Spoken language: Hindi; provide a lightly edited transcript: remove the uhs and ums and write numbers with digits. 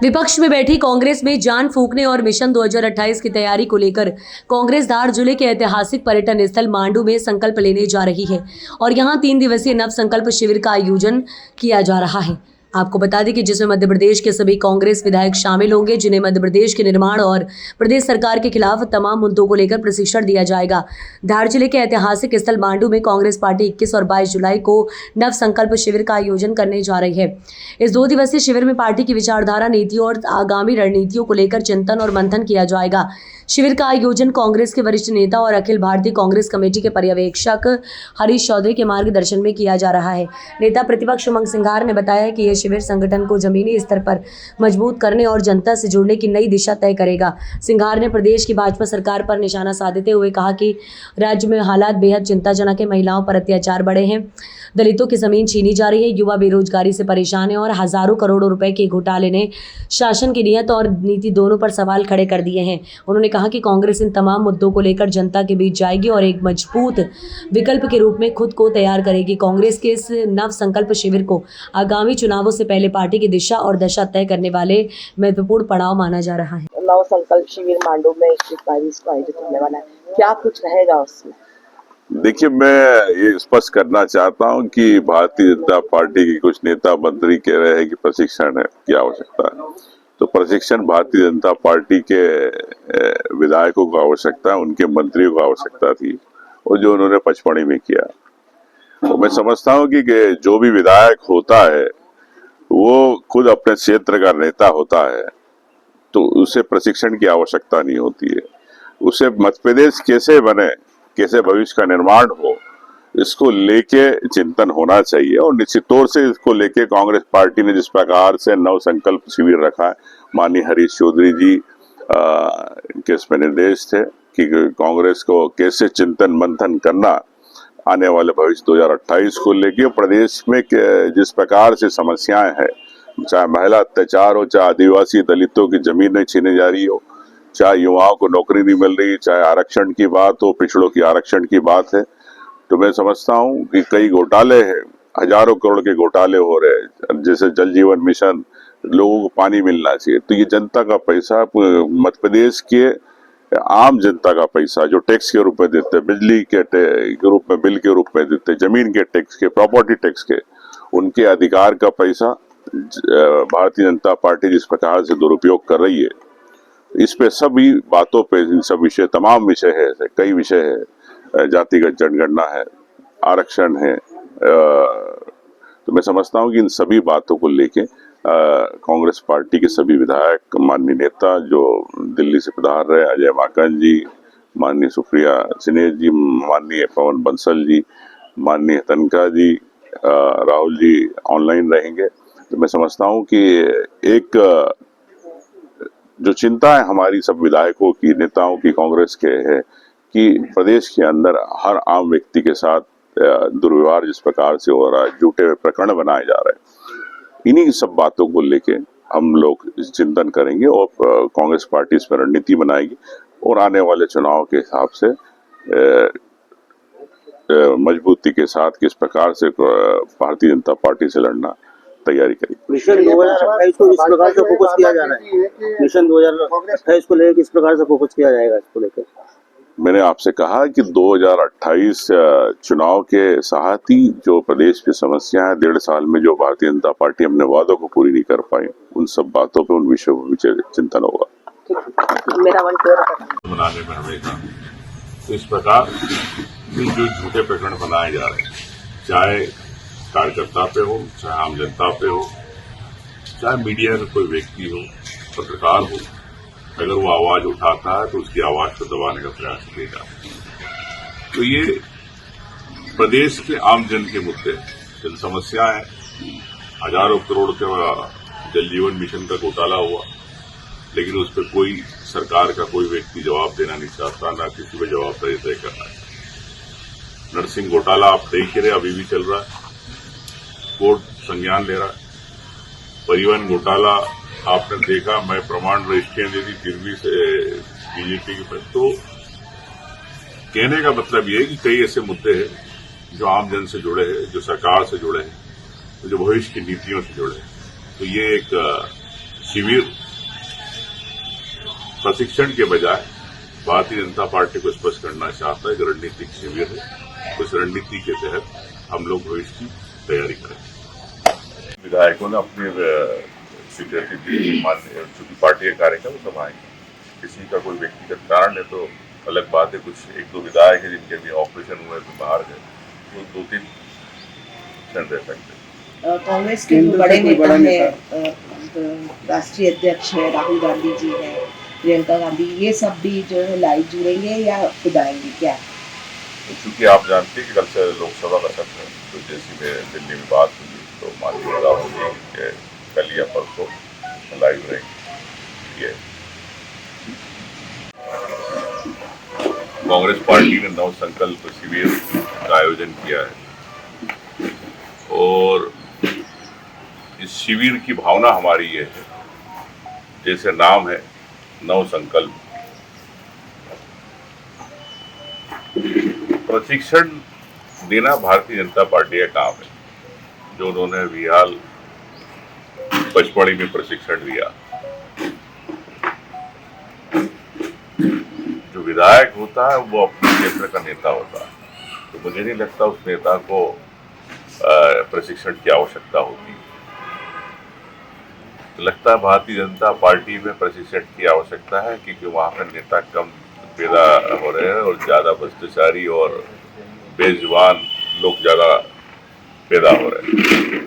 विपक्ष में बैठी कांग्रेस में जान फूंकने और मिशन 2028 की तैयारी को लेकर कांग्रेस धार जिले के ऐतिहासिक पर्यटन स्थल मांडू में संकल्प लेने जा रही है और यहां 3 दिवसीय नव संकल्प शिविर का आयोजन किया जा रहा है। आपको बता दें कि जिसमें मध्य प्रदेश के सभी कांग्रेस विधायक शामिल होंगे, जिन्हें मध्य प्रदेश के निर्माण और प्रदेश सरकार के खिलाफ तमाम मुद्दों को लेकर प्रशिक्षण दिया जाएगा। धार जिले के ऐतिहासिक स्थल मांडू में कांग्रेस पार्टी 21 और 22 जुलाई को नव संकल्प शिविर का आयोजन करने जा रही है। इस 2 दिवसीय शिविर में पार्टी की विचारधारा, नीतियों और आगामी रणनीतियों को लेकर चिंतन और मंथन किया जाएगा। शिविर का आयोजन कांग्रेस के वरिष्ठ नेता और अखिल भारतीय कांग्रेस कमेटी के पर्यवेक्षक हरीश चौधरी के मार्गदर्शन में किया जा रहा है। नेता प्रतिपक्ष उमंग सिंघार ने बताया कि यह शिविर संगठन को जमीनी स्तर पर मजबूत करने और जनता से जुड़ने की नई दिशा तय करेगा। सिंघार ने प्रदेश की भाजपा सरकार पर निशाना साधते हुए कहा कि राज्य में हालात बेहद चिंताजनक है। महिलाओं पर अत्याचार बढ़े हैं, दलितों की जमीन छीनी जा रही है, युवा बेरोजगारी से परेशान है और हजारों करोड़ों रुपए के घोटाले ने शासन की नियत और नीति दोनों पर सवाल खड़े कर दिए हैं। उन्होंने कहा कि कांग्रेस इन तमाम मुद्दों को लेकर जनता के बीच जाएगी और एक मजबूत विकल्प के रूप में खुद को तैयार करेगी। कांग्रेस के इस नव संकल्प शिविर को आगामी चुनावों से पहले पार्टी की दिशा और दशा तय करने वाले महत्वपूर्ण पड़ाव माना जा रहा है। नव संकल्प शिविर मांडू में 21-22 को आयोजित होने वाला है, क्या कुछ रहेगा उसमें? देखिए, मैं ये स्पष्ट करना चाहता हूं कि भारतीय जनता पार्टी के कुछ नेता मंत्री कह रहे हैं कि प्रशिक्षण की आवश्यकता है, तो प्रशिक्षण भारतीय जनता पार्टी के विधायकों को आवश्यकता है, उनके मंत्रियों को आवश्यकता थी और जो उन्होंने पचपड़ी में किया। तो मैं समझता हूं कि जो भी विधायक होता है वो खुद अपने क्षेत्र का नेता होता है, तो उसे प्रशिक्षण की आवश्यकता नहीं होती है। उसे मध्य प्रदेश कैसे बने, कैसे भविष्य का निर्माण हो, इसको लेके चिंतन होना चाहिए। और निश्चित तौर से इसको लेके कांग्रेस पार्टी ने जिस प्रकार से नव संकल्प शिविर रखा है, माननीय हरीश चौधरी जी के इसमें निर्देश थे कि कांग्रेस को कैसे चिंतन मंथन करना आने वाले भविष्य 2028 को लेके। प्रदेश में जिस प्रकार से समस्याएं हैं, चाहे महिला अत्याचार हो, चाहे आदिवासी दलितों की जमीनें छीने जा रही हो, चाहे युवाओं को नौकरी नहीं मिल रही, चाहे आरक्षण की बात हो, पिछड़ों की आरक्षण की बात है, तो मैं समझता हूं कि कई घोटाले हैं, हजारों करोड़ के घोटाले हो रहे हैं। जैसे जल जीवन मिशन, लोगों को पानी मिलना चाहिए, तो ये जनता का पैसा, मध्य प्रदेश के आम जनता का पैसा जो टैक्स के रूप में देते, बिजली के रूप में, बिल के रूप में देते, जमीन के टैक्स के, प्रॉपर्टी टैक्स के, उनके अधिकार का पैसा भारतीय जनता पार्टी जिस प्रकार से दुरुपयोग कर रही है, इस पे सभी बातों पे, इन सब विषय, तमाम विषय है, कई विषय है, जातिगत जनगणना है, आरक्षण है, तो मैं समझता हूँ कि इन सभी बातों को लेके कांग्रेस पार्टी के सभी विधायक, माननीय नेता जो दिल्ली से पधार रहे, अजय माकन जी, माननीय सुप्रिया सिन्हा जी, माननीय पवन बंसल जी, माननीय तनखा जी, राहुल जी ऑनलाइन रहेंगे। तो मैं समझता हूँ कि एक जो चिंता है हमारी सब विधायकों की, नेताओं की, कांग्रेस के है कि प्रदेश के अंदर हर आम व्यक्ति के साथ दुर्व्यवहार जिस प्रकार से हो रहा है, झूठे हुए प्रकरण बनाए जा रहे हैं, इन्हीं सब बातों को लेके हम लोग चिंतन करेंगे और कांग्रेस पार्टी इस पर रणनीति बनाएगी और आने वाले चुनाव के हिसाब से मजबूती के साथ किस प्रकार से भारतीय जनता पार्टी से लड़ना तैयारी करेगी। मिशन 2028 को किस प्रकार से फोकस किया जा रहा है? मिशन 2028 को लेकर किस प्रकार से फोकस किया जाएगा इसको लेकर? मैंने आपसे कहा कि 2028 चुनाव के साथ ही जो प्रदेश की समस्या है, 1.5 साल में जो भारतीय जनता पार्टी अपने वादों को पूरी नहीं कर पाई, उन सब बातों पे, उन विषयों पर चिंतन होगा। बनाने में हमेशा तो इस प्रकार जो झूठे प्रकरण बनाए जा रहे हैं, चाहे कार्यकर्ता पे हो, चाहे आम जनता पे हो, चाहे मीडिया का कोई व्यक्ति हो, पत्रकार हो, अगर वो आवाज उठाता है तो उसकी आवाज को दबाने का प्रयास किया जाता है। तो ये प्रदेश के आम जन के मुद्दे, जन समस्या है, हजारों करोड़ का जल जीवन मिशन का घोटाला हुआ, लेकिन उस पर कोई सरकार का कोई व्यक्ति जवाब देना नहीं चाहता, ना किसी को जवाबदारी तय करना है। नरसिंह घोटाला आप देख रहे, अभी भी चल रहा है, कोर्ट संज्ञान ले रहा है। परिवहन घोटाला आपने देखा, मैं प्रमाण रजिस्ट्रियां दे दी, फिर भी से बीजेपी के, तो कहने का मतलब ये है कि कई ऐसे मुद्दे हैं जो आम जन से जुड़े हैं, जो सरकार से जुड़े हैं, जो भविष्य की नीतियों से जुड़े हैं। तो ये एक शिविर प्रशिक्षण के बजाय भारतीय जनता पार्टी को स्पष्ट करना चाहता है कि रणनीतिक शिविर है। उस रणनीति के तहत हम लोग भविष्य की तैयारी करें। विधायकों ने अपनी स्वीकृति दी, मान्य चूंकि पार्टी के कार्यक्रम सब आएंगे। किसी का कोई व्यक्तिगत कारण है तो अलग बात है। कुछ एक दो विधायक है जिनके भी ऑपरेशन हुए तो बाहर गए, वो 2-3 क्षण रह सकते। कांग्रेस के जो बड़े नेता है, राष्ट्रीय अध्यक्ष है राहुल गांधी जी है, प्रियंका गांधी, ये सब भी जो है लाइव जुड़ेंगे या खुद आएंगे क्या? तो चूंकि आप जानते हैं कि कल से लोकसभा का सत्र है, तो जैसी में दिल्ली में बात हुई तो माननीय राहुल जी के कल या परसों लाइव रहेंगे। ये कांग्रेस पार्टी ने नव संकल्प शिविर का आयोजन किया है और इस शिविर की भावना हमारी ये है, जैसे नाम है नव संकल्प, प्रशिक्षण देना भारतीय जनता पार्टी का काम है। जो उन्होंने विहाल पचमढ़ी में प्रशिक्षण दिया, जो विधायक होता है वो अपने क्षेत्र का नेता होता है, तो मुझे नहीं लगता उस नेता को प्रशिक्षण की आवश्यकता होती। तो लगता है भारतीय जनता पार्टी में प्रशिक्षण की आवश्यकता है क्योंकि वहाँ का नेता कम पैदा हो रहे हैं और ज़्यादा भ्रष्टाचारी और बेजुबान लोग ज़्यादा पैदा हो रहे हैं।